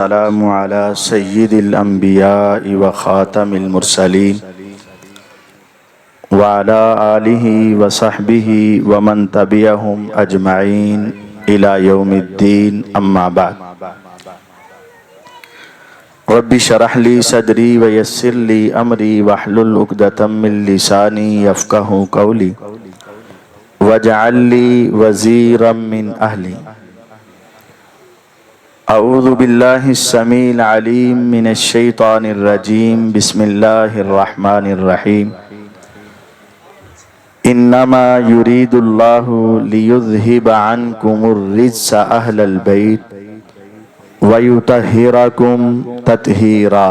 सलामु अला सय्यिदिल अंबिया व खातमिल मुरसलीन व अला आलिहि व सहबिहि व मन तबिअहुम अजमईन इला यौमिद्दीन अम्मा बाद। रब्बि शरह ली सदरी व यस्सिर ली अमरी वहलुल उक़दतम मिन लिसानी यफ़क़हू क़ौली वजअल ली वज़ीरम मिन अहली। अऊज़ु बिल्लाहि स्समीइल अलीम मिनश शैतानिर रजीम। बिस्मिल्लाहिर रहमानिर रहीम। इन्नमा युरीदुल्लाहु लियुज़हिबा अन्कुमुर रिज्स अहलल बैत व युतहिरकुम तत्हीरा।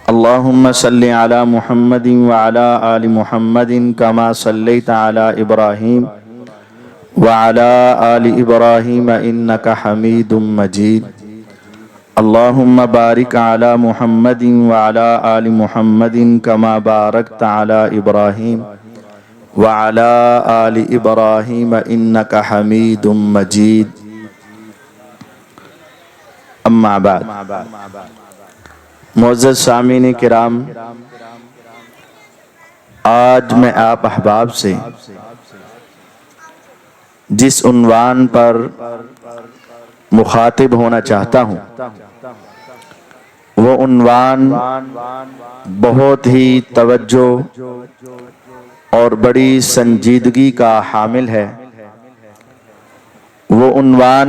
अल्लाहुम्मा सल्लि अला मुहम्मदिन व अला आलि मुहम्मदिन कमा सल्लैता अला इब्राहीम व अला आलि इब्राहीम इन्नका हमीदुम मजीद। अल्लाहुम्मा बारिक अला मुहम्मदिन व अला आलि मुहम्मदिन कमा बारकता अला इब्राहीम व अला आलि इब्राहीम इन्नका हमीदुम मजीद। अम्मा बाद। मुअज़्ज़ज़ सामीन किराम, आज मैं आप अहबाब से जिस उन्वान पर मुखातिब होना चाहता हूँ वो उन्वान बहुत ही तवज्जो और बड़ी संजीदगी का हामिल है। वो उन्वान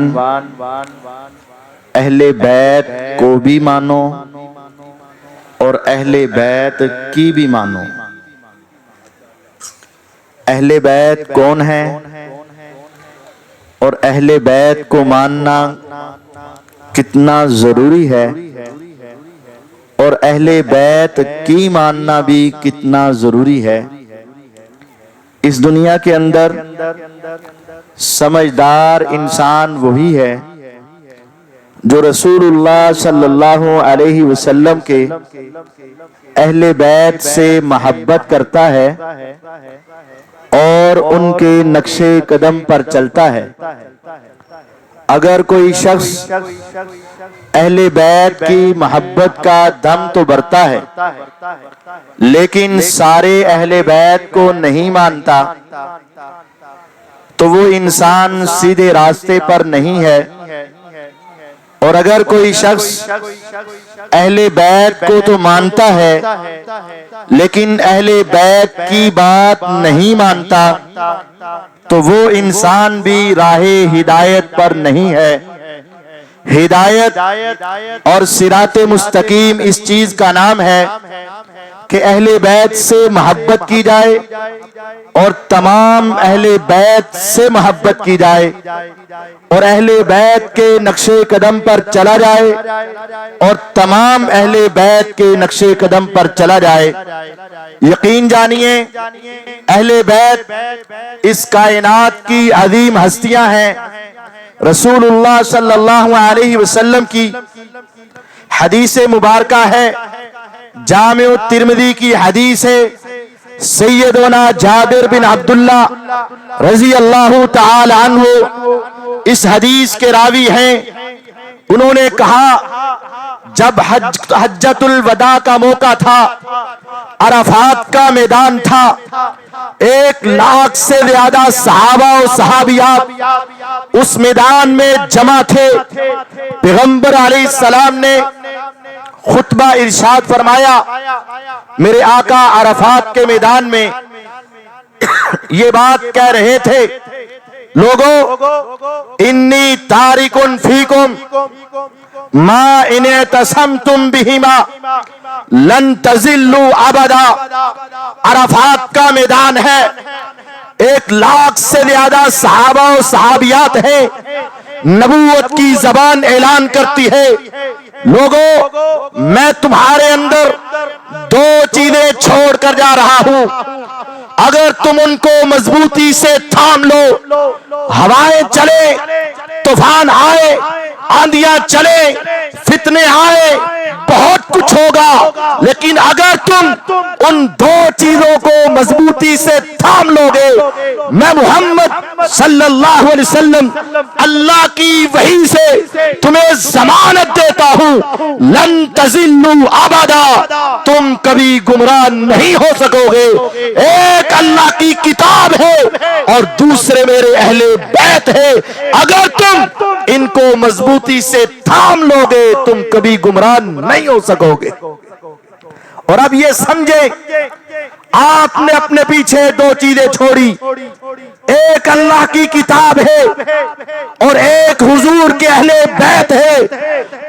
अहले बैत को भी मानो और अहले बैत की भी मानो। अहले बैत कौन है और अहले बैत को मानना कितना जरूरी है और अहले बैत की मानना भी कितना जरूरी है। इस दुनिया के अंदर समझदार इंसान वही है जो रसूलुल्लाह सल्लल्लाहु अलैहि वसल्लम के अहले बैत से मोहब्बत करता है और उनके नक्शे कदम पर चलता है। अगर कोई शख्स अहले बैत की मोहब्बत का दम तो भरता है लेकिन सारे अहले बैत को नहीं मानता तो वो इंसान सीधे रास्ते पर नहीं है। और अगर कोई शख्स अहले बैत को तो मानता है लेकिन अहले बैत की बात नहीं मानता तो वो इंसान भी राहे हिदायत पर नहीं है। हिदायत और सिराते मुस्तकीम इस चीज का नाम है कि अहले बैत से मोहब्बत की जाए और तमाम अहले बैत से मोहब्बत की जाए और अहले बैत के नक्शे कदम पर चला जाए और तमाम अहले बैत के नक्शे कदम पर चला जाए। यकीन जानिए अहले बैत इस कायनात की अजीम हस्तियां हैं। रसूलुल्लाह सल्लल्लाहु अलैहि वसल्लम की हदीस मुबारका है, जामिउ तिर्मिज़ी की हदीस है। सैयदना जाबिर बिन अब्दुल्ला रज़ी अल्लाहु तआला अन्हु इस हदीस के रावी हैं। उन्होंने कहा जब हज्जतुल वदा का मौका था, अरफात का मैदान था, 1 लाख से ज्यादा सहाबा और सहाबियात उस मैदान में जमा थे। पैगंबर अलैहिस्सलाम ने खुतबा इरशाद फरमाया। मेरे आका अरफात के मैदान में ये बात कह रहे थे, लोगों इन्नी तारिकुन फीकुम मा इन्हे तसमतुम बिहिमा लन तजिल्लू अबदा। अरफात का मैदान है, 1 लाख से ज्यादा सहाबा और सहाबियात है। नबूवत की जबान ऐलान करती है, लोगों मैं तुम्हारे अंदर 2 चीजें छोड़ कर जा रहा हूं, अगर तुम उनको मजबूती से थाम लो, हवाएं चले, तूफान आए, आंधियां चले, फितने आए, बहुत कुछ होगा, लेकिन अगर तुम उन दो चीजों को मजबूती से थाम लोगे, मैं मोहम्मद सल्लल्लाहु अलैहि वसल्लम अल्लाह की वही से तुम्हें जमानत देता हूं, लन तज़िल्लू अबदा, तुम कभी गुमराह नहीं हो सकोगे। एक अल्लाह की किताब है और दूसरे मेरे अहले बैत है, अगर तुम इनको मजबूती से थाम लोगे तुम कभी गुमराह नहीं हो सकोगे। और अब ये समझे, आपने अपने पीछे दो चीजें छोड़ी, एक अल्लाह की किताब है और एक हुजूर के अहले बैत है।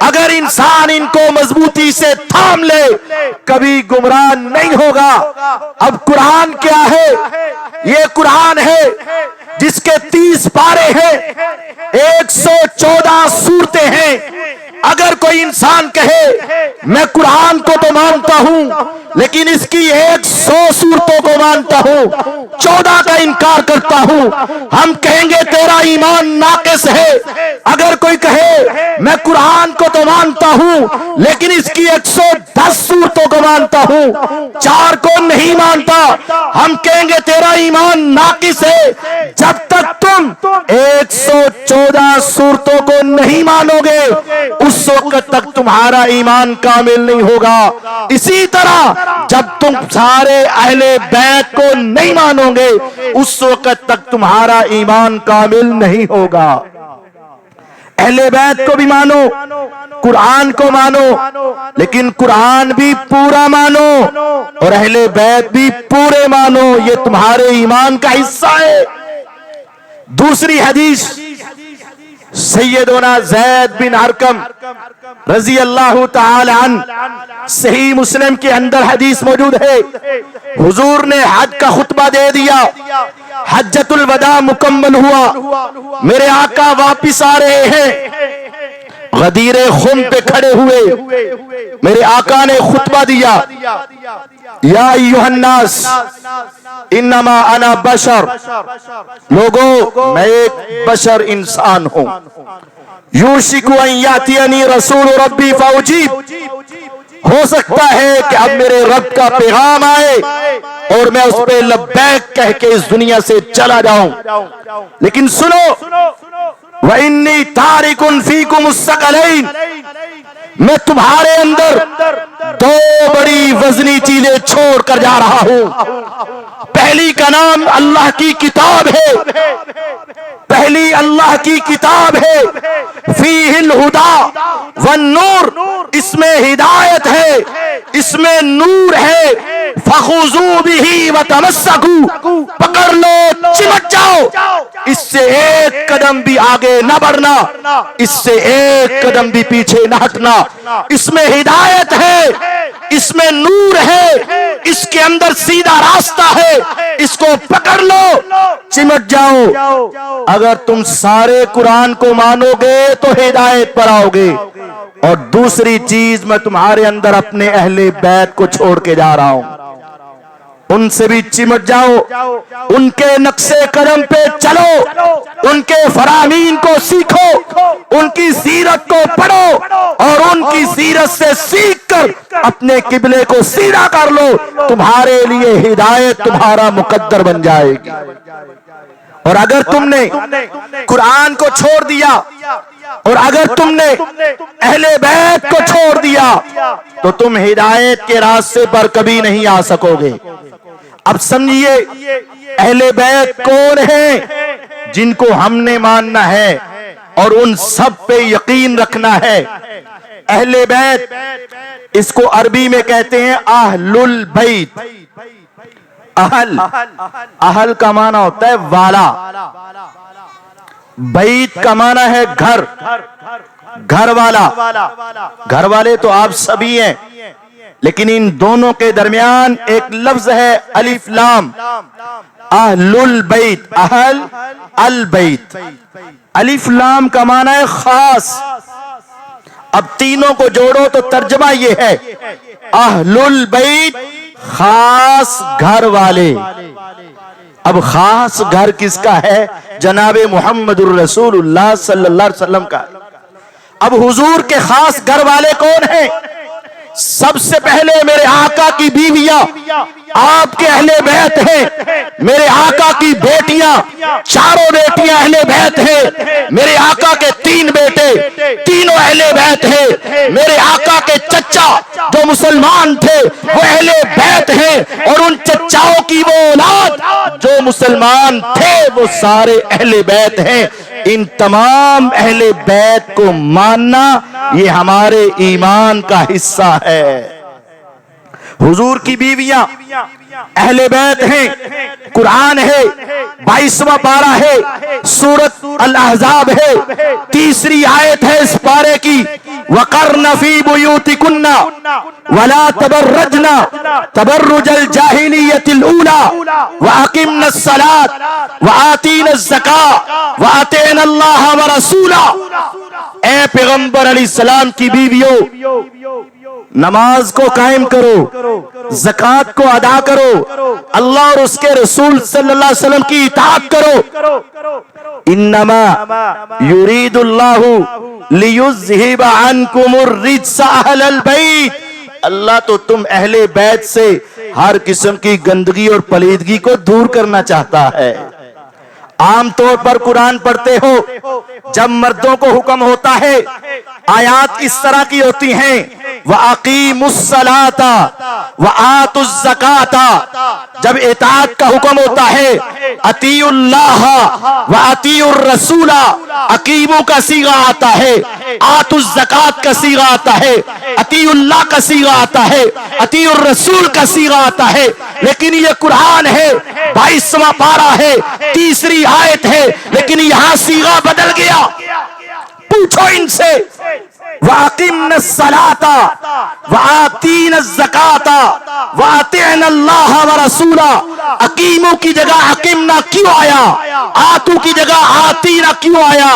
अगर इंसान इनको मजबूती से थाम ले कभी गुमराह नहीं होगा। अब कुरान क्या है? ये कुरान है जिसके 30 पारे हैं, 114 सूरतें हैं। अगर कोई इंसान कहे मैं कुरान को तो मानता हूं लेकिन इसकी 100 सूरतों को मानता हूं, 14 का इनकार करता हूं, हम कहेंगे तेरा ईमान नाकिस है। अगर कोई कहे मैं कुरान को तो मानता हूं लेकिन इसकी 110 सूरतों को मानता हूं, 4 को नहीं मानता, हम कहेंगे तेरा ईमान नाकिस है। जब तक तुम 114 सूरतों को नहीं मानोगे उस वक्त तक तुम्हारा ईमान कामिल नहीं होगा। इसी तरह जब तुम सारे अहले बैत को नहीं मानोगे उस वक्त तक तुम्हारा ईमान कामिल नहीं होगा। अहले बैत को भी मानो, कुरान को मानो, लेकिन कुरान भी पूरा मानो और अहले बैत भी पूरे मानो, ये तुम्हारे ईमान का हिस्सा है। दूसरी हदीस सैयदना ज़ैद बिन अरकम रजी अल्लाह ताला अन्हु, सही मुस्लिम के अंदर हदीस मौजूद है। हुजूर ने हज का खुतबा दे दिया, हज्जतुल वदा मुकम्मल हुआ, मेरे आका वापिस आ रहे हैं, गदीरे खुम पे खड़े हुए मेरे आका ने खुतबा दिया, या अय्युहन्नास इन्नमा अना बशर, लोगों मैं एक बशर इंसान हूं, यूशिकु अन यातियनी रसूल रब्बी फौजीब, हो सकता है कि अब मेरे रब का पैगाम आए और मैं उस पे लब्बैक कह के इस दुनिया से चला जाऊं। लेकिन सुनो, व इन्नी तारिकुन फीकुम मुस्तक़लैन, मैं तुम्हारे अंदर दो बड़ी वजनी चीजें छोड़ कर जा रहा हूं। पहली का नाम अल्लाह की किताब है, पहली अल्लाह की किताब है, फीहिल हुदा वन नूर, इसमें हिदायत है, इसमें नूर है, फखुजू बिही व तमस्सकू, पकड़ लो, चिमट जाओ, इससे एक कदम भी आगे न बढ़ना, इससे एक कदम भी पीछे न हटना। इसमें हिदायत है, इसमें नूर है, इसके अंदर सीधा रास्ता है, इसको पकड़ लो, चिमट जाओ। अगर तुम सारे कुरान को मानोगे तो हिदायत पर आओगे। और दूसरी चीज, मैं तुम्हारे अंदर अपने अहले बैत को छोड़ के जा रहा हूं, उनसे भी चिमट जाओ, उनके नक्शे कदम पे चलो, उनके फरामीन को सीखो, उनकी सीरत को पढ़ो और उनकी सीरत से सीख कर अपने किबले को सीधा कर लो, तुम्हारे लिए हिदायत तुम्हारा मुकद्दर बन जाएगी। और अगर तुमने कुरान को छोड़ दिया और अगर तुमने अहले बैत को छोड़ दिया तो तुम हिदायत के रास्ते पर कभी नहीं आ सकोगे। अब समझिए, अहले बैत कौन है? जिनको हमने मानना है और उन सब पे यकीन रखना है। अहले बैत, इसको अरबी में कहते हैं अहलुल बैत। अहल का माना होता है वाला, बैत का माना है घर, घर वाला। घर वाले तो आप सभी हैं, लेकिन इन दोनों के दरमियान एक लफ्ज है अलिफ लाम, अहलुल बैत, अहल अल बैत। अलिफ लाम का माना है खास। अब तीनों को जोड़ो तो तर्जमा ये है, अहलुल बैत, खास घर वाले। अब खास घर किसका है? जनाबे मुहम्मदुर रसूलुल्लाह सल्लल्लाहु अलैहि वसल्लम का। अब हुजूर के खास घर वाले कौन हैं? सबसे पहले मेरे आका की बीवियां आपके अहले बैत हैं। मेरे आका की बेटियां, चारों बेटियां अहले बैत हैं। मेरे आका के 3 बेटे, तीनों अहले बैत हैं। मेरे आका के चच्चा जो मुसलमान थे वो अहले बैत हैं, और उन चच्चाओं की वो औलाद जो मुसलमान थे वो सारे अहले बैत हैं। इन तमाम अहले बैत को मानना ये हमारे ईमान का हिस्सा है। हुजूर की बीवियां अहले बैत हैं। कुरान है, 22वां पारा है, सूरत अल अहज़ाब है, 3री आयत है इस पारे की, वक़र्न फ़ी बुयूतिकुन्ना वला तबर्रजना तबर्रुजल जाहिलियतिल ऊला व अक़िमनस सलात व आतीनज़ ज़कात व अतीअन्नल्लाह व रसूला। ए पैगंबर अलैहिस्सलाम की बीवियों, नमाज को कायम करो, ज़कात को अदा करो, अल्लाह और उसके रसूल सल्लल्लाहु अलैहि वसल्लम की इताअत करो। इन्नमा युरीदुल्लाहु लियुज़हिबा अन्कुमुर रिज्सा अहलल बैत। अल्लाह तो तुम अहले बैत से हर किस्म की गंदगी और पलीदगी को दूर करना चाहता है। आमतौर पर कुरान पढ़ते हो, जब मर्दों को हुक्म होता है आयात इस तरह की होती हैं, व अकीमुस्सलाता व आतुज़ ज़काता। जब इताअत का हुक्म होता है अतीउल्लाह व अतीउर रसूला, अकीमू का सीगा आता है, आतुज़ ज़कात का सीगा आता है, अतीउल्लाह का सीगा आता है, अतीउर रसूल का सीगा आता है। लेकिन ये कुरान है, 22वां पारा है, 3री आयत है, लेकिन यहां सीगा बदल गया। पूछो इनसे, वाक़िमनस सलाता व आतीनज़ ज़काता व अतीअन्नल्लाह व रसूला। अकीमू की जगह अकीमना क्यों आया? आतू की जगह आतीना क्यों आया?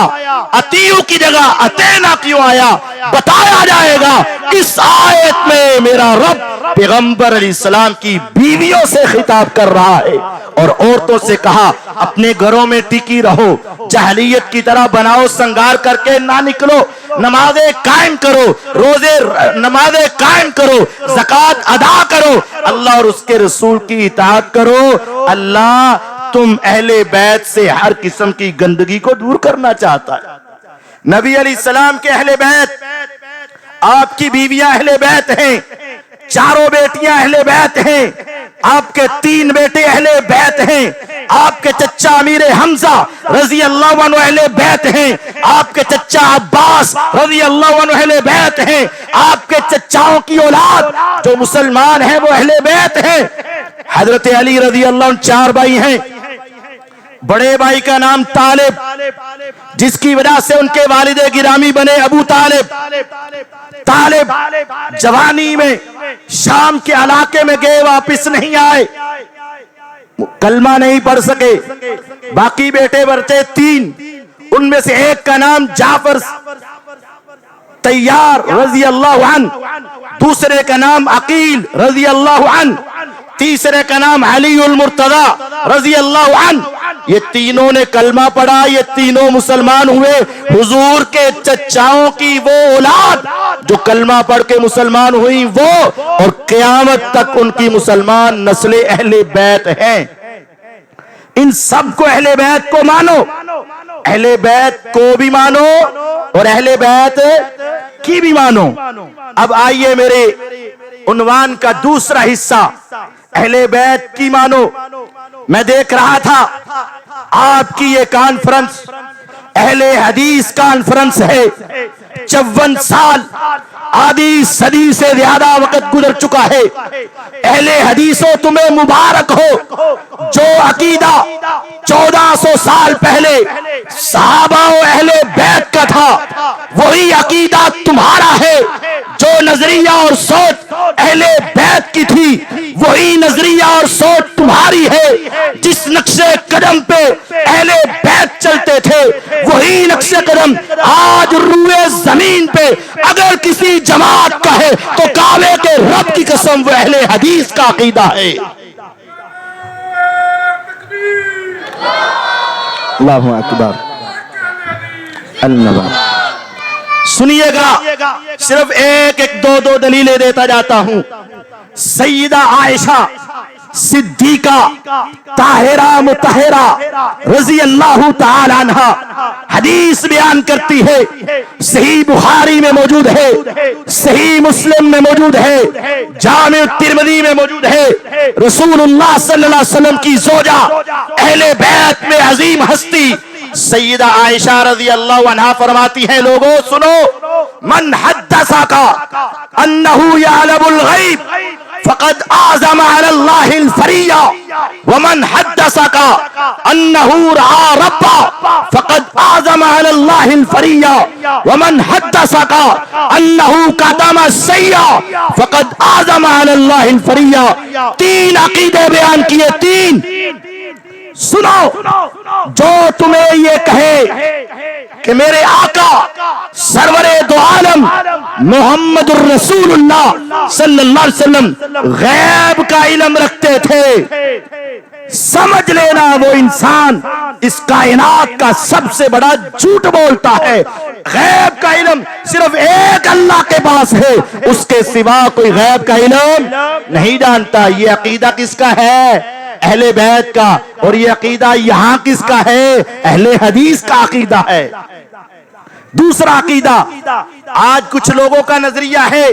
अतीयू की जगह अतेना क्यों आया? बताया जाएगा। इस आयत में मेरा रब पैगंबर अलैहिस्सलाम की बीवियों से खिताब कर रहा है और औरतों से कहा अपने घरों में टिकी रहो, जहलियत की तरह बनाओ श्रृंगार करके ना निकलो, नमाजें कायम करो, रोजे नमाजें कायम करो, ज़कात अदा करो, अल्लाह और उसके रसूल की इताअत करो। अल्लाह तुम अहले बैत से हर किस्म की गंदगी को दूर करना चाहता है। नबी अलैहिस्सलाम के अहले बैत, आपकी बीवियां अहले बैत हैं, चारों बेटियां अहले बैत हैं, आपके 3 बेटे अहले बैत हैं, आपके चच्चा अमीर हमजा रजी अल्लाह अन्हु अहले बैत हैं, आपके चच्चा अब्बास रजी अल्लाह अन्हु अहले बैत हैं, आपके चच्चाओं की औलाद जो मुसलमान हैं वो अहले बैत हैं। हजरत अली रजी अल्लाह अन्हु 4 भाई हैं। बड़े भाई का नाम तालिब, जिसकी वजह से उनके वालिदे गिरामी बने अबू तालिब। तालिब जवानी में शाम के इलाके में गए, वापिस नहीं आए, कलमा नहीं पढ़ सके। बाकी बेटे बच्चे 3, उनमें से एक का नाम जाफर तैयार रजी अल्लाह अन्हु, दूसरे का नाम अकील रजी अल्लाह अन्हु, तीसरे का नाम अलीउल मुर्तजा रजी अल्लाह अन्हु। ये तीनों ने कलमा पढ़ा, ये तीनों मुसलमान हुए। हुजूर के चच्चाओं की वो औलाद जो कलमा पढ़ के मुसलमान हुई वो, और क़यामत तक उनकी मुसलमान नस्लें अहले बैत हैं। इन सब को अहले बैत को मानो, अहले बैत को भी मानो और अहले बैत की भी मानो। अब आइए मेरे उन्वान का दूसरा हिस्सा, अहले बैत की मानो। मैं देख रहा था आपकी ये कॉन्फ्रेंस अहले हदीस कॉन्फ्रेंस है। 54 साल, आधी सदी से ज्यादा वक्त गुजर चुका है। अहले हदीसों तुम्हें मुबारक हो, जो अकीदा 1400 साल पहले सहाबा और अहले बैत का था वही अकीदा तुम्हारा है। जो नजरिया और सोच अहले बैत की थी वही नजरिया और सोच तुम्हारी है। जिस नक्शे कदम पे अहले बैत चलते थे वही नक्शे कदम आज रूए जमीन पे अगर किसी जमात का है तो काबे के रब की कसम वो अहले हदीस का अकीदा है। अल्लाहु अकबर। सुनिएगा, सिर्फ एक एक दो दलीलें देता जाता हूं। सैयदा आयशा सिद्दीका ताहिरा मुतहरा रजी अल्लाह ताला अन्हा हदीस बयान करती है, सही बुखारी में मौजूद है, सही मुस्लिम में मौजूद है, जामे तिरमिज़ी में मौजूद है। रसूलुल्लाह सल्लल्लाहु अलैहि वसल्लम की जोजा अहले बैत में अजीम हस्ती सैयदा आयशा रज़ी अल्लाह अन्हा फरमाती है, लोगों सुनो, मन हद्दसका अन्नहु यअलमुल गैब फ़क़द आज़म अलल्लाहिल फ़रिया व मन हद्दसका अन्नहु रआ रब्बा फ़क़द आज़म अलल्लाहिल फ़रिया व मन हद्दसका अन्नहु क़दम सय्या फ़क़द आज़म अलल्लाहिल फ़रिया। तीन अकीदे बयान किए, तीन। सुनो, जो तुम्हें ये कहे कि मेरे आका सरवरे दो आलम मोहम्मदुर रसूलुल्लाह सल्लल्लाहु अलैहि वसल्लम गैब का इल्म रखते थे, समझ लेना वो इंसान इस कायनात का सबसे बड़ा झूठ बोलता है। गैब का इल्म सिर्फ एक अल्लाह के पास है, उसके सिवा कोई गैब का इल्म नहीं जानता। ये अकीदा किसका है? अहले बैत का। और ये अकीदा यहां किसका है? अहले हदीस का अकीदा है। दूसरा अकीदा, आज कुछ लोगों का नजरिया है,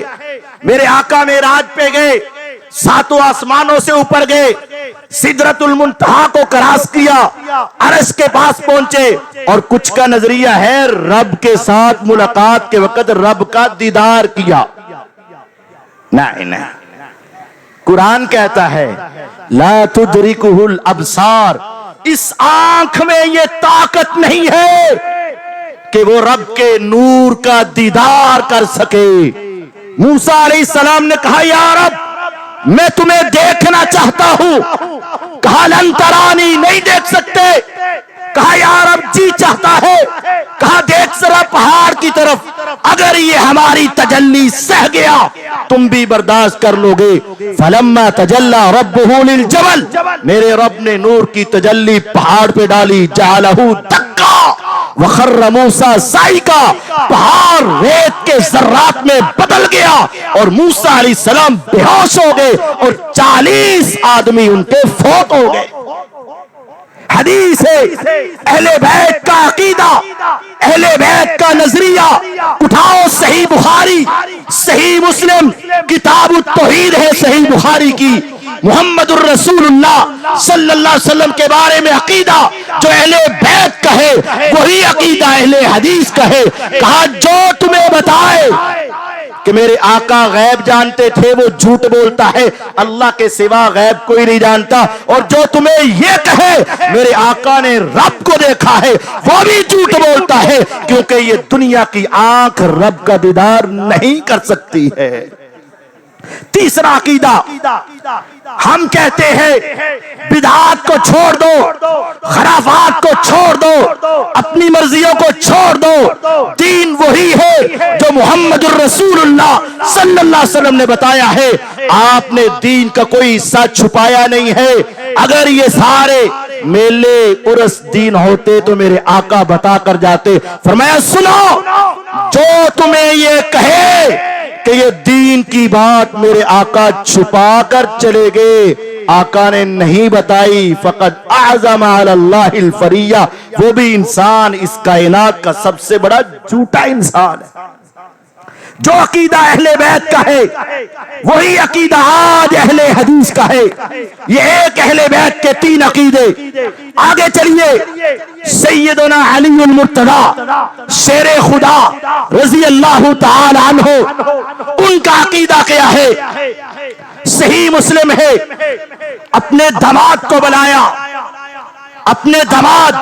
मेरे आका मेराज पे गए, सातों आसमानों से ऊपर गए, सिदरतुल मुंतहा को क्रॉस किया, अर्श के पास पहुंचे, और कुछ का नजरिया है रब के साथ मुलाकात के वक्त रब का दीदार किया। नहीं नहीं, कुरान कहता है ला तुदरिकुहुल अबसार, इस आंख में ये ताकत नहीं है कि वो रब के नूर का दीदार कर सके। मूसा अलैहिस्सलाम ने कहा, या रब मैं तुम्हें देखना चाहता हूं। कहा लन तरानी, नहीं देख सकते। कहा या रब जी चाहता है। कहा देख जरा पहाड़ की तरफ, अगर ये हमारी तजल्ली सह गया तुम भी बर्दाश्त कर लोगे। फलम्मा तजल्ला रब्बुहु लिल जबल, मेरे रब ने नूर की तजल्ली पहाड़ पे डाली, जालहू दक्का वखर्र मूसा साइका, पहाड़ रेत के जर्रात में बदल गया और मूसा अलैहिस्सलाम बेहोश हो गए और 40 आदमी उनके फौत हो गए। हदीस है, अहले बैत का अकीदा, अहले बैत का नजरिया। उठाओ सही बुखारी, सही मुस्लिम, किताब तौहीद है सही बुखारी की, मुहम्मदुर रसूलुल्लाह सल्लल्लाहु अलैहि वसल्लम के बारे में अकीदा जो अहले बैत का है वही अकीदा अहले हदीस का है। कहा जो तुम्हें बताए कि मेरे आका गैब जानते थे वो झूठ बोलता है, अल्लाह के सिवा गैब कोई नहीं जानता। और जो तुम्हें ये कहे मेरे आका ने रब को देखा है वो भी झूठ बोलता है, क्योंकि ये दुनिया की आंख रब का दीदार नहीं कर सकती है। तीसरा अकीदा, हम कहते हैं बिदअत को छोड़ दो, खराफात को छोड़ दो, अपनी मर्जियों को छोड़ दो। दीन वही है जो मुहम्मदुर रसूलुल्लाह सल्लल्लाहु अलैहि वसल्लम ने बताया है। आपने दीन का कोई हिस्सा छुपाया नहीं है। अगर ये सारे मेले उर्स दीन होते तो मेरे आका बता कर जाते। फरमाया सुनो, जो तुम्हें ये कहे कि ये दीन की बात मेरे आका छुपा कर चले गए, आका ने नहीं बताई, फकत आज़म अलल्लाहिल फरिया, वो भी इंसान इस कायनात का सबसे बड़ा झूठा इंसान है। जो अकीदा अहले बैत का है वही अकीदा आज अहले हदीस का है। ये एक अहले बैत के तीन अकीदे। आगे चलिए, सैयदना अलीउल मुर्तज़ा शेरे खुदा रज़ी अल्लाह ताला अन्हु, उनका अकीदा क्या है? सही मुस्लिम है, अपने दामाद को बुलाया, अपने दामाद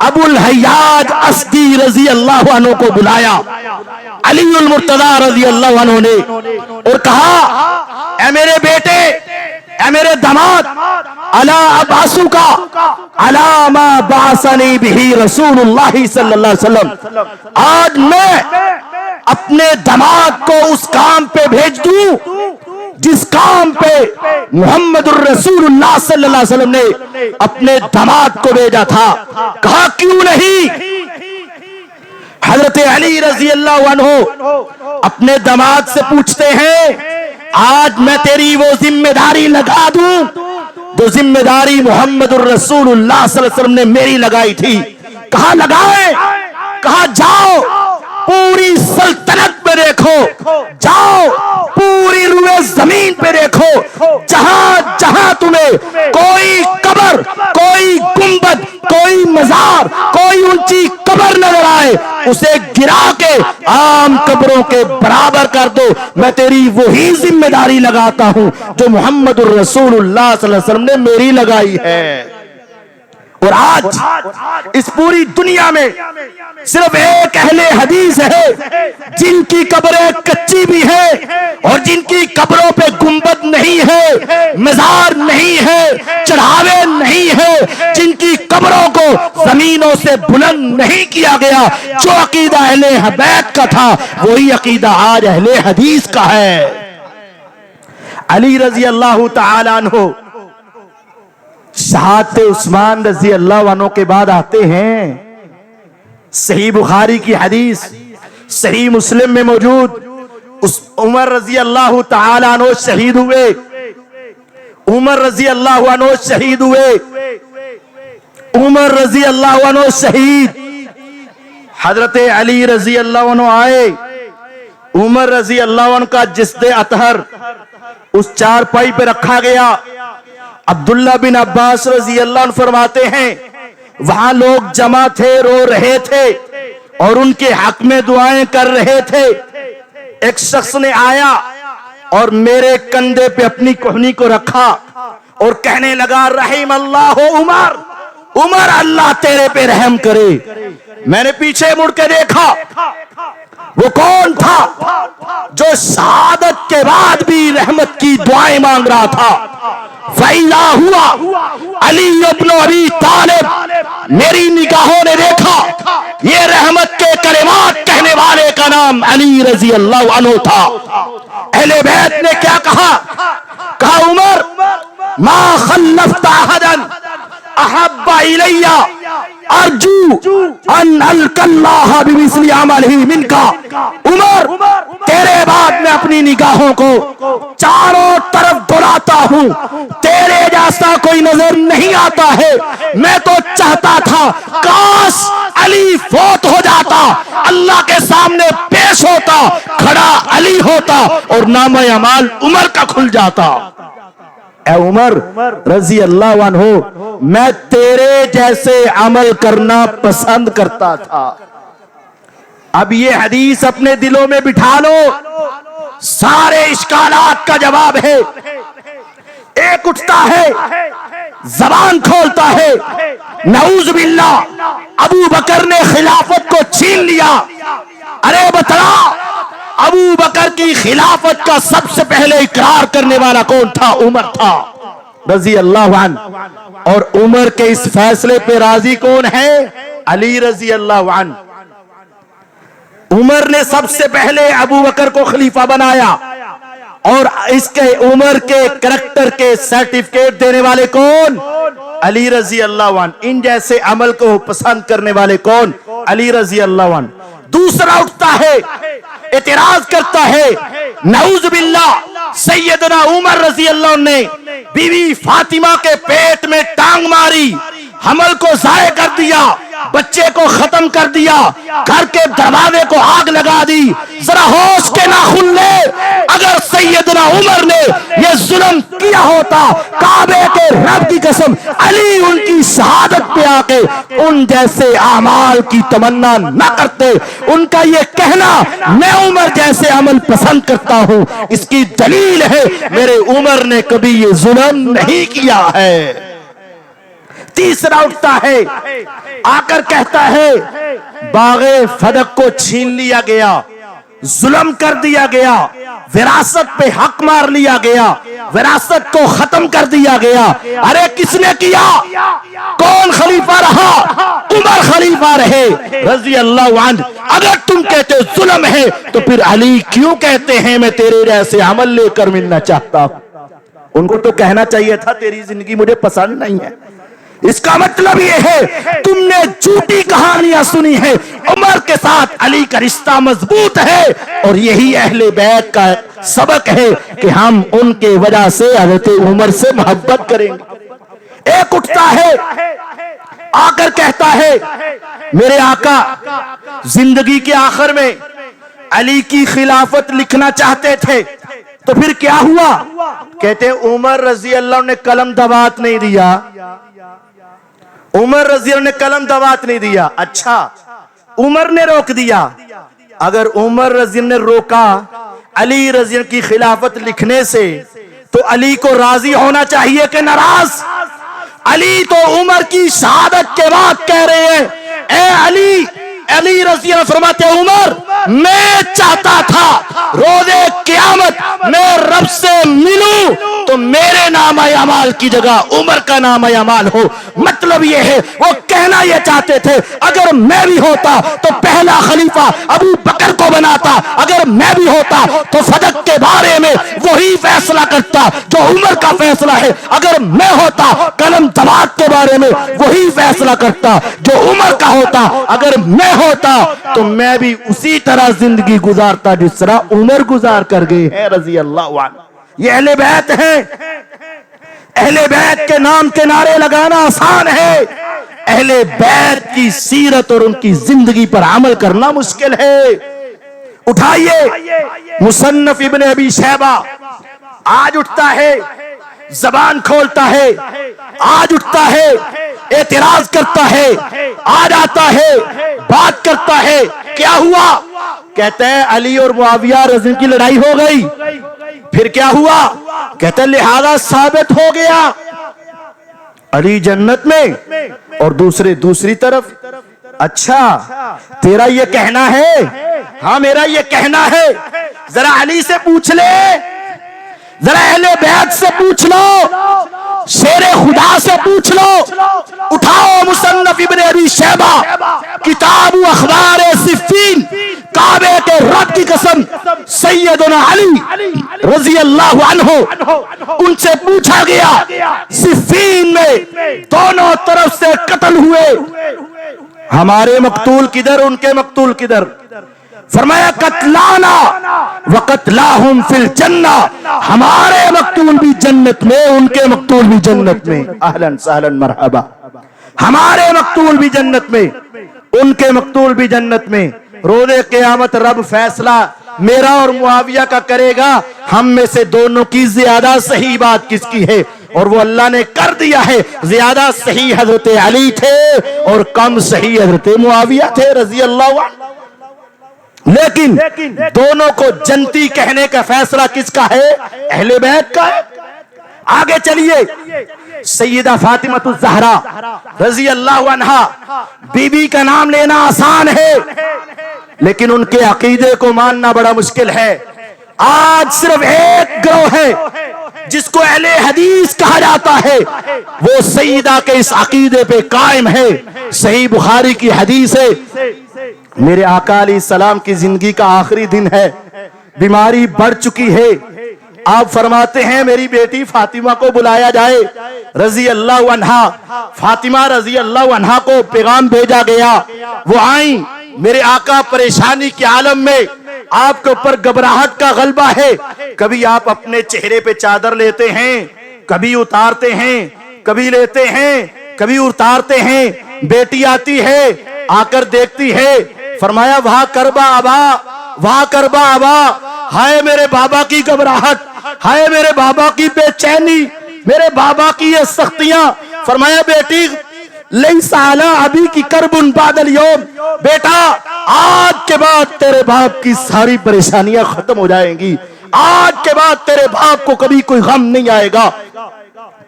अबुल हय्याज अस्दी रज़ी अल्लाह अन्हु को बुलाया अलीउल मुर्तज़ा रज़ी अल्लाह अन्हु ने, और कहा ऐ मेरे बेटे, ऐ मेरे दामाद, अला अबासु का अला मा बासनी बिही रसूलुल्लाह सल्लल्लाहु अलैहि वसल्लम, आज मैं अपने दामाद को उस काम पे भेज दूं जिस काम पे मुहम्मदुर रसूलुल्लाह सल्लल्लाहु अलैहि वसल्लम ने अपने दामाद को भेजा था। कहा क्यों नहीं? हजरत अली रजी अल्लाह अन्हु अपने दामाद से पूछते हैं, आज मैं तेरी वो जिम्मेदारी लगा दूं जो जिम्मेदारी मोहम्मदुर रसूलुल्लाह सल्लल्लाहु अलैहि वसल्लम ने मेरी लगाई थी। कहा लगाए? कहा जाओ पूरी सल्तनत पे देखो, जाओ पूरी रुए जमीन पे देखो, जहां जहां तुम्हें कोई कब्र, कोई गुंबद, कोई मजार, कोई ऊंची कब्र नजर आए, उसे गिरा के आम कब्रों के बराबर कर दो। मैं तेरी वही जिम्मेदारी लगाता हूं जो मोहम्मदुर रसूलुल्लाह सल्लल्लाहु अलैहि वसल्लम ने मेरी लगाई है। और आज इस पूरी दुनिया में सिर्फ एक अहले हदीस है जिनकी कब्रें कच्ची भी है और जिनकी कब्रों पे गुंबद नहीं है, मजार नहीं है, चढ़ावे नहीं है, जिनकी कब्रों को जमीनों से बुलंद नहीं किया गया। जो अकीदा अहले बैत का था वही अकीदा आज अहले हदीस का है। अली रजी अल्लाह तआला अन्हु शहादत उस्मान रजी अल्लाह अन्हु के बाद आते हैं। सही बुखारी की हदीस, सही मुस्लिम में मौजूद, उस उमर रजी अल्लाह तआला अन्हु शहीद हुए। उमर रजी अल्लाह अन्हु शहीद हुए। उमर रजी अल्लाह अन्हु शहीद। हजरत अली रजी अल्लाह अन्हु आए। उमर रजी अल्लाह अन्हु का जिस्दे अतहर उस चारपाई पे रखा गया। अब्दुल्ला बिन अब्बास रजी अल्लाह अन्हु फरमाते हैं, वहां लोग जमा थे, रो रहे थे और उनके हक में दुआएं कर रहे थे। एक शख्स ने आया और मेरे कंधे पे अपनी कोहनी को रखा और कहने लगा, रहीम अल्लाह उमर, उमर अल्लाह तेरे पे रहम करे। मैंने पीछे मुड़ के देखा, वो कौन था जो शहादत के बाद भी रहमत की दुआएं मांग रहा था। फैला हुआ अली इब्न अबी तालिब, मेरी निगाहों ने देखा ये रहमत के कलिमात कहने वाले का नाम अली रजी अल्लाह अन्हु था। अहले बैत ने क्या कहा? कहा उमर, मा खल्लफ्ता अहदन अहब्बा इलैया अर्जू अन अलकल्लाह बिमिस्ली अमलिही मिनका। उमर, तेरे बाद मैं अपनी निगाहों को चारों तरफ दौड़ाता हूं, तेरे जैसा कोई नजर नहीं आता है। मैं तो चाहता था काश अली फोत हो जाता, अल्लाह के सामने पेश होता, खड़ा अली होता और नामा अमाल उमर का खुल जाता। ए उमर रजी अल्लाह अन्हु, मैं तेरे जैसे अमल करना पसंद करता था। अब ये हदीस अपने दिलों में बिठा लो, सारे इश्कालात का जवाब है। एक उठता है, जबान खोलता है, नऊज बिल्लाह, अबू बकर ने खिलाफत को छीन लिया। अरे बता, अबू बकर की खिलाफत का सबसे पहले इकरार करने वाला कौन था? उमर था रजी अल्लाह अन्हु। और उमर के इस फैसले पे राजी कौन है? अली रजी अल्लाह अन्हु। उमर ने सबसे पहले अबू बकर को खलीफा बनाया और इसके उमर के करैक्टर के सर्टिफिकेट देने वाले कौन? अली रजी अल्लाह अन्हु। इन जैसे अमल को पसंद करने वाले कौन? अली रजी अल्लाह अन्हु। दूसरा उठता है, एतराज करता है, नऊज बिल्लाह, सैयदना उमर रजी अल्लाह ने बीवी फातिमा के पेट में टांग मारी, हमल को जाये कर दिया, बच्चे को खत्म कर दिया, घर के दरवाजे को आग लगा दी। जरा होश के नाखून ले, अगर सैयदना उमर ने यह जुल्म किया होता, काबे के रब की कसम, अली उनकी शहादत पे आके उन जैसे आमाल की तमन्ना न करते। उनका ये कहना मैं उमर जैसे अमल पसंद करता हूं, इसकी दलील है मेरे उमर ने कभी ये जुल्म नहीं किया है। तीसरा उठता है, आकर कहता है, बागे फदक को छीन लिया गया, जुल्म कर दिया गया, विरासत पे हक मार लिया गया, विरासत को खत्म कर दिया गया। अरे किसने किया? कौन खलीफा रहा? उमर खलीफा रहे रजी अल्लाह अन्हु। अगर तुम कहते हो जुल्म है तो फिर अली क्यों कहते हैं मैं तेरे जैसे अमल लेकर मिलना चाहता हूं? उनको तो कहना चाहिए था तेरी जिंदगी मुझे पसंद नहीं है, इसका मतलब ये है तुमने झूठी कहानियां सुनी है। उमर के साथ अली का रिश्ता मजबूत है और यही अहले बैत का सबक है कि हम उनके वजह से हजरत उमर से मोहब्बत करेंगे। एक उठता है आकर कहता है मेरे आका जिंदगी के आखिर में अली की खिलाफत लिखना चाहते थे, तो फिर क्या हुआ? कहते उमर रजी अल्लाह ने कलम दबात नहीं दिया। उमर रजी अल्लाह ने कलम दबात नहीं दिया। अच्छा, उमर ने रोक दिया। अगर उमर रजी ने रोका अली रजी की खिलाफत लिखने से, तो अली को राजी होना चाहिए कि नाराज? अली तो उमर की शहादत के बाद कह रहे हैं, ए अली, अली रज़ी अल्लाह फरमाते उमर, मैं चाहता था रोज़े क़यामत मैं रब से मिलूं तो मेरे नामा अमाल की जगह उमर का नामा अमाल हो। मतलब ये है वो कहना ये चाहते थे अगर मैं भी होता तो पहला खलीफा अबू बकर को बनाता, अगर मैं भी होता तो फदक के बारे में वही फैसला करता जो उमर का फैसला है, अगर मैं होता कलम दबात के बारे में वही फैसला करता जो उमर का होता, अगर मैं होता तो मैं भी उसी तरह जिंदगी गुजारता जिस तरह उमर गुजार कर गए हैं रजी अल्लाह अन्हु। ये अहले बैत हैं। अहले बैत के नाम के नारे लगाना आसान है, अहले बैत की सीरत और उनकी जिंदगी पर अमल करना मुश्किल है। उठाइए मुसन्नफ इब्ने अबी शैबा आज उठता है, जबान खोलता है, आज उठता है, एतराज करता है, आज आता है, बात करता है। क्या हुआ? कहते हैं अली और मुआविया रज़ी की लड़ाई हो गई। फिर क्या हुआ? कहते हैं लिहाजा साबित हो गया अली जन्नत में और दूसरी तरफ। अच्छा, तेरा ये कहना है? हाँ मेरा ये कहना है। जरा अली से पूछ ले, जरा अहले बैत से पूछ लो, शेरे खुदा से पूछ लो। उठाओ मुसन्नफ इब्ने अबी शैबा किताब अखबार सिफ़ीन, काबे के रब की कसम सैयदना अली रज़ी अल्लाह अन्हु, उनसे पूछा गया सिफ़ीन में दोनों तरफ से कत्ल हुए, हमारे मकतूल किधर, उनके मकतूल किधर? फरमाया कत्लाना व कत्लाहुम फिल जन्ना, हमारे मकतूल भी जन्नत में, उनके मकतूल भी जन्नत में। अहलन सहलन मरहबा। हमारे मकतूल भी जन्नत में, उनके मकतूल भी जन्नत में। रोज़े क़यामत रब फैसला मेरा और मुआविया का करेगा, हम में से दोनों की ज्यादा सही बात किसकी है, और वो अल्लाह ने कर दिया है। ज्यादा सही हजरत अली थे और कम सही हजरत मुआविया थे रजी अल्लाह अन्हु। लेकिन दोनों को जन्नती कहने का फैसला किसका है? अहले बैत का है। आगे चलिए, सैयदा फातिमा ज़हरा रजी अल्लाह अन्हा, बीबी का नाम लेना आसान है लेकिन उनके अकीदे को मानना बड़ा मुश्किल है। आज सिर्फ एक गिरोह है जिसको अहले हदीस कहा जाता है, वो सैयदा के इस अकीदे पे कायम है। सही बुखारी की हदीस है, मेरे आका अलैहिस्सलाम की जिंदगी का आखिरी दिन है, बीमारी बढ़ चुकी है। आप फरमाते हैं मेरी बेटी फातिमा को बुलाया जाए रजी अल्लाह अन्हा। फातिमा रजी अल्लाह अन्हा को पैगाम भेजा गया, वो आई। मेरे आका परेशानी के आलम में, आपके ऊपर घबराहट का गलबा है। कभी आप अपने चेहरे पे चादर लेते हैं, कभी उतारते हैं, कभी लेते हैं, कभी उतारते हैं। बेटी आती है, आकर देखती है, फरमाया वाह करबा आबा, वाह करबा आबा, हाय मेरे बाबा की घबराहट, हाय मेरे बाबा की बेचैनी, मेरे बाबा की ये सख्तियां। फरमाया बेटी लैसा अला अभी की करबुन बादल यौम, बेटा आज के बाद तेरे बाप की सारी परेशानियां खत्म हो जाएंगी, आज के बाद तेरे बाप को कभी कोई गम नहीं आएगा।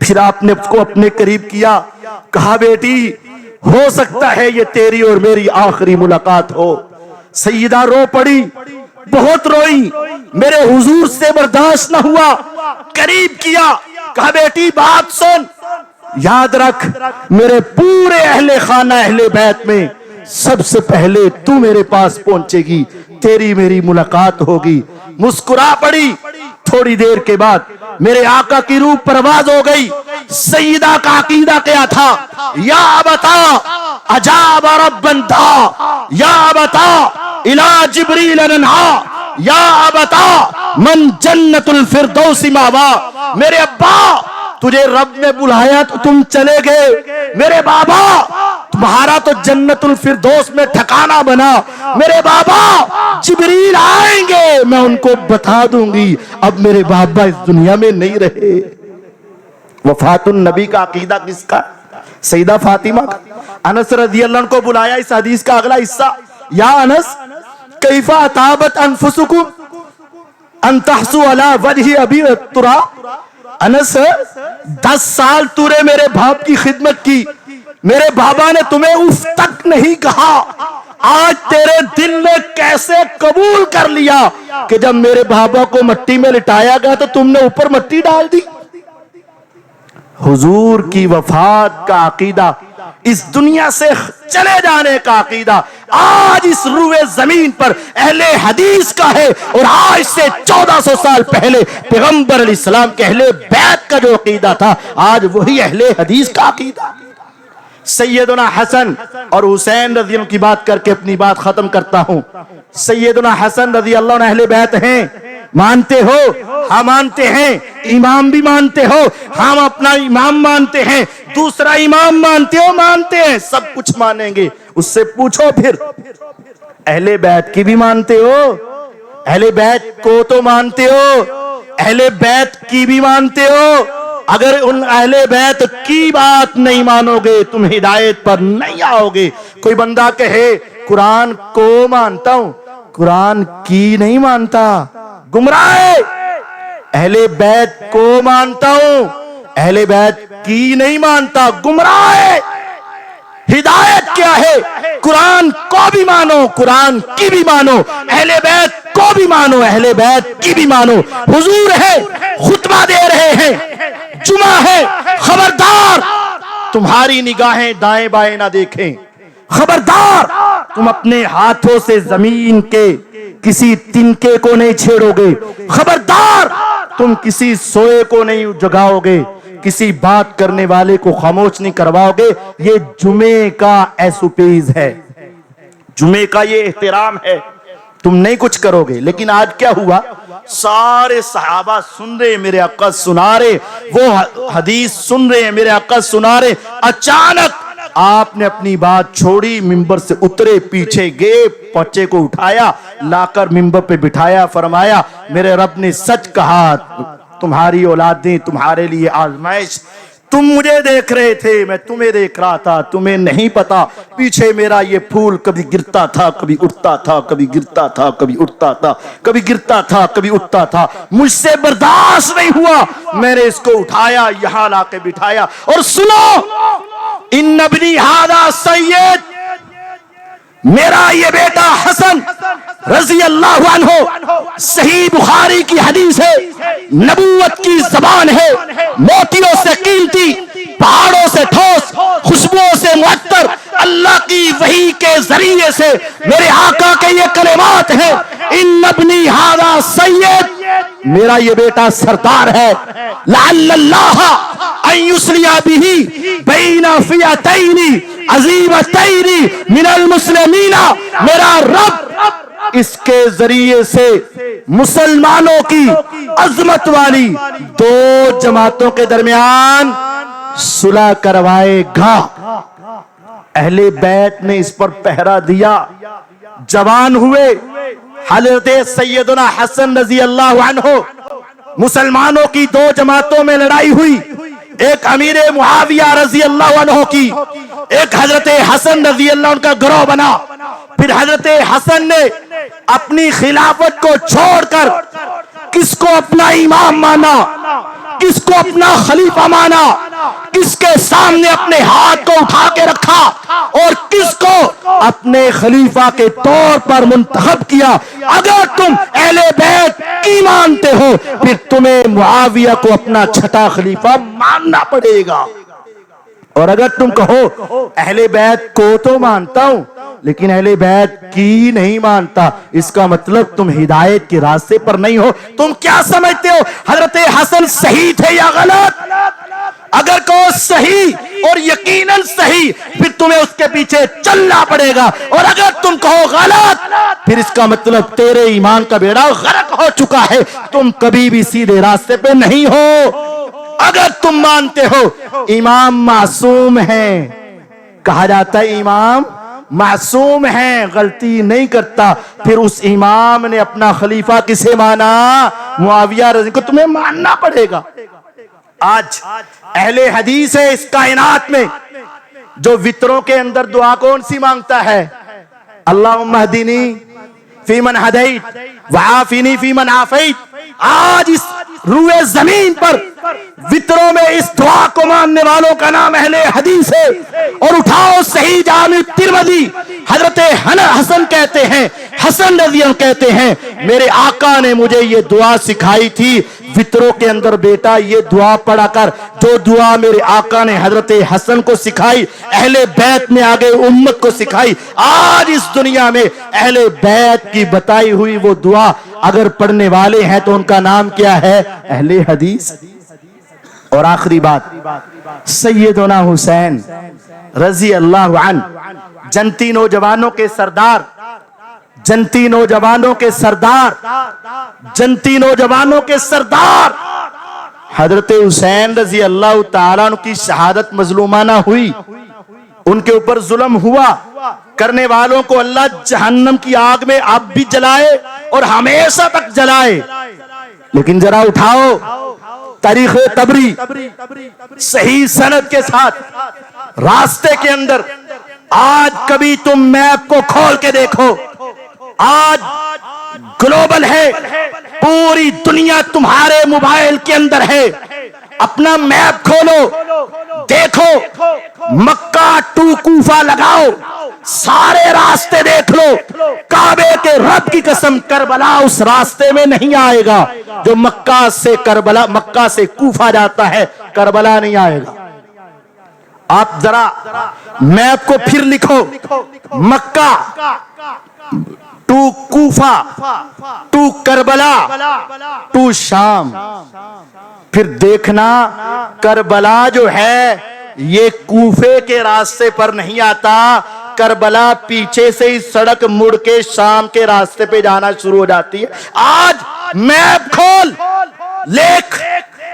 फिर आपने उसको अपने करीब किया, कहा बेटी हो सकता है ये तेरी और मेरी आखिरी मुलाकात हो। सैयदा रो पड़ी, बहुत रोई, मेरे हुजूर से बर्दाश्त न हुआ, करीब किया, कहा बेटी बात सुन, याद रख मेरे पूरे अहले खाना अहले बैत में सबसे पहले तू मेरे पास पहुंचेगी, तेरी मेरी मुलाकात होगी। मुस्कुरा पड़ी। थोड़ी देर के बाद मेरे आका की रूह परवाज हो गई, सैयदा का अकीदा क्या था? या बता अजाब रब्बन दा, या बता इला जिब्रील नन्हा, या बता मन जन्नतुल फिरदौसी मावा। मेरे अब्बा, तुझे रब ने बुलाया तो तुम चले गए। मेरे बाबा, तुम्हारा तो जन्नतुल फिरदौस में ठिकाना बना। मेरे बाबा, जिब्रील आएंगे, मैं उनको बता दूंगी। अब मेरे बाबा इस दुनिया में नहीं रहे। वफातुन नबी का अकीदा किसका? सईदा फातिमा का। अनस रज़ियल्लाहु अन्हु को बुलाया। इस हदीस का अगला हिस्सा, या अनस कैफा अताबत अनफुसुकुम अन तहसु अला वजहि अबी तुरा। अनस, 10 साल तूने मेरे बाप की खिदमत की, मेरे बाबा ने तुम्हें उफ तक नहीं कहा। आज तेरे दिल ने कैसे कबूल कर लिया कि जब मेरे बाबा को मिट्टी में लिटाया गया तो तुमने ऊपर मिट्टी डाल दी। हुजूर की वफात का अकीदा, इस दुनिया से चले जाने का अकीदा आज इस रूए जमीन पर अहले हदीस का है। और आज से 1400 साल पहले पैगंबर अलैहिस्सलाम के अहले बैत का जो अकीदा था, आज वही अहले हदीस का अकीदा। सैयदना हसन और हुसैन रज़ी अल्लाह की बात करके अपनी बात खत्म करता हूं। सैयदना हसन रज़ी अल्लाह अन्हु अहले बैत हैं, मानते हो? हाँ मानते हैं। इमाम भी मानते हो? हम अपना इमाम मानते हैं। दूसरा इमाम मानते हो? मानते हैं। सब कुछ मानेंगे। उससे पूछो फिर अहले बैत की भी मानते हो? अहले बैत को तो मानते हो, अहले बैत की भी मानते हो। अगर उन अहले बैत की बात नहीं मानोगे तुम हिदायत पर नहीं आओगे। कोई बंदा कहे कुरान को मानता हूं, कुरान की नहीं मानता, गुमराह है। अहले बैत को मानता हूं, अहले बैत की नहीं मानता, गुमराह है। हिदायत क्या है? कुरान को भी मानो, कुरान की भी मानो, अहले बैत को भी मानो, अहले बैत की भी मानो। हुजूर है, खुतबा दे रहे हैं, जुमा है, खबरदार तुम्हारी निगाहें दाएं बाएं ना देखें। खबरदार तुम अपने हाथों से जमीन के किसी तिनके को नहीं छेड़ोगे। खबरदार तुम किसी सोए को नहीं जगाओगे, किसी बात करने वाले को खामोश नहीं करवाओगे। ये जुमे का एसोपीज है, जुमे का ये एहतराम है। तुम नहीं कुछ करोगे। लेकिन आज क्या हुआ? सारे सहाबा सुन रहे, मेरे आका सुना रहे, वो हदीस सुन रहे हैं, मेरे आका सुना रहे। अचानक आपने अपनी बात छोड़ी, मिंबर से उतरे, पीछे गए, बच्चे को उठाया, लाकर मिंबर पे बिठाया, फरमाया मेरे रब ने सच कहा, तुम्हारी औलादें तुम्हारे लिए आजमाइश। तुम मुझे देख रहे थे, मैं तुम्हें देख रहा था, तुम्हें नहीं पता पीछे मेरा ये फूल कभी गिरता था, कभी उठता था, कभी गिरता था, कभी उठता था, कभी गिरता था, कभी उठता था। मुझसे बर्दाश्त नहीं हुआ, मैंने इसको उठाया, यहां लाके बिठाया। और सुनो, इन नबनी हादा सैयद, मेरा ये बेटा हसन रजी अल्लाह अन्हु, सही बुखारी की हदीस है, नबूवत की जबान है, मोतियों से कीमती, पहाड़ों से ठोस, खुशबुओं से मुअत्तर, अल्लाह की वही के जरिए से मेरे आका के ये कलिमात हैं। इन नबनी हादा सैयद, मेरा ये बेटा सरदार है। लअल्लाह अन युस्लिया बिही बैना फियतैनी अज़ीमतैनी मिनल मुस्लिमीना, मेरा रब इसके जरिए से मुसलमानों की अजमत वाली 2 जमातों के दरमियान सुलह करवाएगा। अहले बैत ने इस पर पहरा दिया, जवान हुए। हज़रत सैयदना हसन रज़ी अल्लाह अन्हु, मुसलमानों की 2 जमातों में लड़ाई हुई, एक अमीर मुआविया रज़ी अल्लाह अन्हु की, एक हजरत हसन रज़ी अल्लाह अन्हु का गिरोह बना। फिर हजरत हसन ने अपनी खिलाफत को छोड़कर किसको अपना इमाम माना, किसको अपना खलीफा माना, किसके सामने अपने हाथ को उठा के रखा और किसको अपने खलीफा के तौर पर मुंतखब किया। अगर तुम अहले बैत की मानते हो फिर तुम्हें मुआविया को अपना छठा खलीफा मानना पड़ेगा। और अगर तुम कहो अहले बैत को तो मानता हूं लेकिन अहले बैत की नहीं मानता, इसका मतलब तुम हिदायत के रास्ते पर नहीं हो। तुम क्या समझते हो हजरत हसन सही थे या गलत? अगर कहो सही और यकीनन सही, फिर तुम्हें उसके पीछे चलना पड़ेगा। और अगर तुम कहो गलत, फिर इसका मतलब तेरे ईमान का बेड़ा गर्क हो चुका है, तुम कभी भी सीधे रास्ते पे नहीं हो। अगर तुम मानते हो इमाम मासूम है, कहा जाता है इमाम मासूम है, गलती नहीं करता, फिर उस इमाम ने अपना खलीफा किसे माना? मुआविया रज़ी को तुम्हें मानना पड़ेगा। आज अहले हदीस है इस कायनात में जो वित्रों के अंदर दुआ कौन सी मांगता है? अल्लाहुम्मा हदीनी फीमन हदैत वआफिनी फीमन आफैत। आज इस रूए जमीन पर वित्रों में इस दुआ को मानने वालों का नाम अहले हदीस है। और उठाओ सही जामी तिरमिज़ी, हजरत हसन कहते हैं, हसन रज़ी अल्लाह कहते हैं, मेरे आका ने मुझे ये दुआ सिखाई थी वित्रों के अंदर, बेटा ये दुआ पढ़ा कर। जो दुआ मेरे आका ने हजरत हसन को सिखाई, अहले बैत ने आगे उम्मत को सिखाई। आज इस दुनिया में अहले बैत की बताई हुई वो दुआ अगर पढ़ने वाले हैं तो उनका नाम क्या है? अहले हदीस। और आखिरी बात, सैयदना हुसैन रजी अल्लाह अन्हु, जनती नौजवानों के सरदार, जनती नौजवानों के सरदार, जनती नौजवानों के सरदार हजरत हुसैन रजी अल्लाह ताला अन्हु की शहादत मजलूमाना हुई, उनके ऊपर जुल्म हुआ। करने वालों को अल्लाह जहन्नम की आग में अब भी जलाए और हमेशा तक जलाए। लेकिन जरा उठाओ तारीख तबरी सही सनद के साथ रास्ते के अंदर, आज कभी तुम मैप को खोल के देखो, आज ग्लोबल है, पूरी दुनिया तुम्हारे मोबाइल के अंदर है। अपना मैप खोलो, देखो, मक्का टू कूफा लगाओ, सारे रास्ते देख लो। काबे के रब की कसम, करबला उस रास्ते में नहीं आएगा जो मक्का से करबला, मक्का से कूफा जाता है, करबला नहीं आएगा। आप जरा मैप को फिर लिखो, Mecca to Kufa to Karbala to Sham, फिर देखना करबला जो है ये कूफे के रास्ते पर नहीं आता, करबला पीछे से ही सड़क मुड़ के शाम के रास्ते पे जाना शुरू हो जाती है। आज मैप खोल, लेख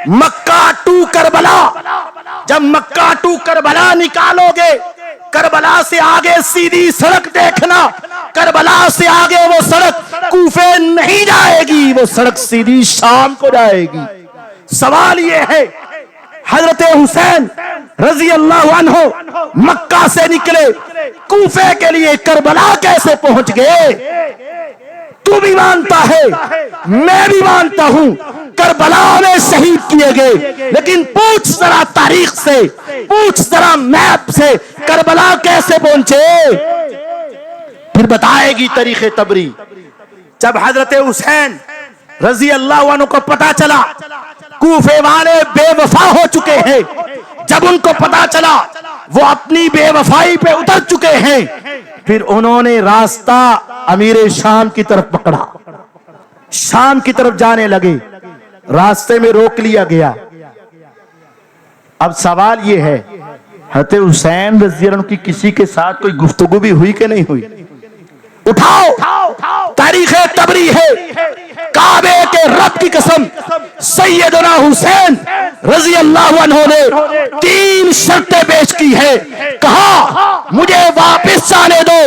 मक्का टू करबला। जब मक्का टू करबला निकालोगे, करबला से आगे सीधी सड़क देखना, करबला से आगे वो सड़क कूफे नहीं जाएगी, वो सड़क सीधी शाम को जाएगी। सवाल ये है, हजरत हुसैन रजी अल्लाह अन्हु मक्का से निकले, कूफे के लिए करबला कैसे पहुंच गए? तू भी मानता है, मैं भी मानता हूं, करबला में शहीद किए गए। लेकिन पूछ जरा तारीख से, पूछ जरा मैप से, करबला कैसे पहुंचे? फिर बताएगी तारीख तबरी। जब हजरत हुसैन रजी अल्लाह अन्हु को पता चला कूफे वाले बेवफा हो चुके हैं, जब उनको पता चला वो अपनी बेवफाई पे उतर चुके हैं, फिर उन्होंने रास्ता अमीर शाम की तरफ पकड़ा, शाम की तरफ जाने लगे, रास्ते में रोक लिया गया। अब सवाल ये है, हजरत हुसैन रज़ी अल्लाह अन्हु की किसी के साथ कोई गुफ्तगू भी हुई कि नहीं हुई? उठाओ, तारीख तबरी है, काबे के रब की कसम, सैयदना हुसैन रजी अल्लाह अन्हु ने 3 शर्तें पेश की है। कहा, मुझे वापस जाने दो,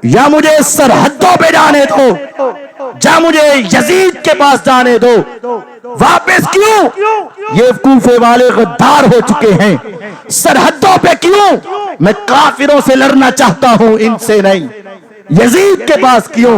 या मुझे सरहदों पे जाने दो, या मुझे यजीद के पास जाने दो। वापस क्यों? ये कूफे वाले गद्दार हो चुके हैं। सरहदों पे क्यों? मैं काफिरों से लड़ना चाहता हूं, इनसे नहीं। यजीद के पास क्यों?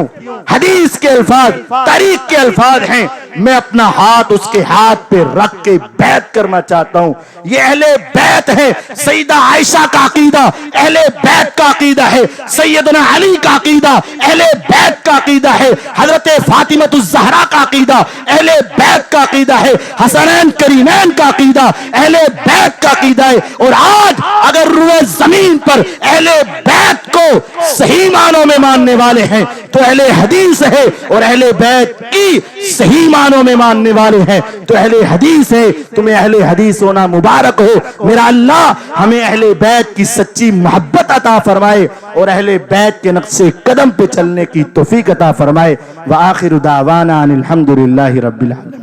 हदीस के अल्फाज, तारीख के अल्फाज हैं, मैं अपना हाथ उसके हाथ पे रख के बैत करना चाहता हूं। ये अहले बैत है, सईदा आयशा का अकीदा अहले बैत का अकीदा है, सैयदना अली का अकीदा अहले बैत का अकीदा है, हजरत फातिमतुज़ ज़हरा का अकीदा अहले बैत का अकीदा है, हसनैन करीमैन का अकीदा अहले बैत का अकीदा है। और आज अगर रुए जमीन पर अहले बैत बैत को सही मानों में मानने वाले हैं तो अहले हदीस है, और अहले बैत की सही मानों में मानने वाले हैं तो अहले हदीस है। तुम्हें अहले हदीस होना मुबारक हो। मेरा अल्लाह हमें अहले बैत की सच्ची मोहब्बत अता फरमाए और अहले बैत के नक्शे कदम पे चलने की तौफीक अता फरमाए। व आखिर दावाना अनिल हम्दुलिल्लाहि रब्बिल आलमीन।